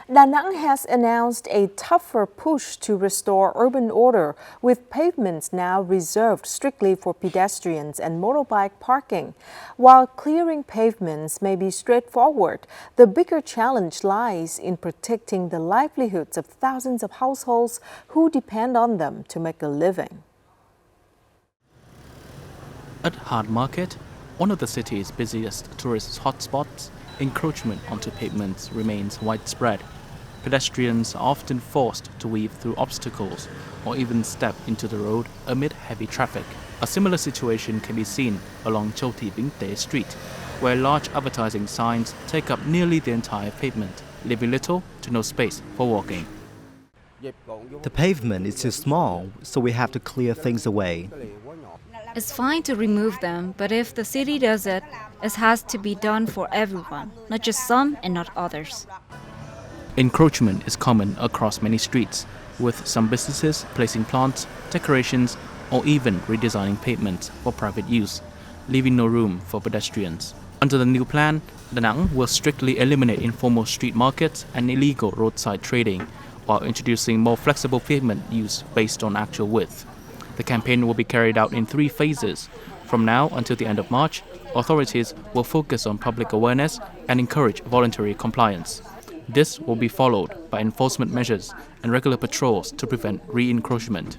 Da Nang has announced a tougher push to restore urban order, with pavements now reserved strictly for pedestrians and motorbike parking. While clearing pavements may be straightforward, the bigger challenge lies in protecting the livelihoods of thousands of households who depend on them to make a living. At Hard Market, one of the city's busiest tourist hotspots, encroachment onto pavements remains widespread. Pedestrians are often forced to weave through obstacles or even step into the road amid heavy traffic. A similar situation can be seen along Choti Bingte Street, where large advertising signs take up nearly the entire pavement, leaving little to no space for walking. The pavement is too small, so we have to clear things away. It's fine to remove them, but if the city does it, it has to be done for everyone, not just some and not others. Encroachment is common across many streets, with some businesses placing plants, decorations, or even redesigning pavements for private use, leaving no room for pedestrians. Under the new plan, Da Nang will strictly eliminate informal street markets and illegal roadside trading, while introducing more flexible pavement use based on actual width. The campaign will be carried out in 3 phases. From now until the end of March, authorities will focus on public awareness and encourage voluntary compliance. This will be followed by enforcement measures and regular patrols to prevent re-encroachment.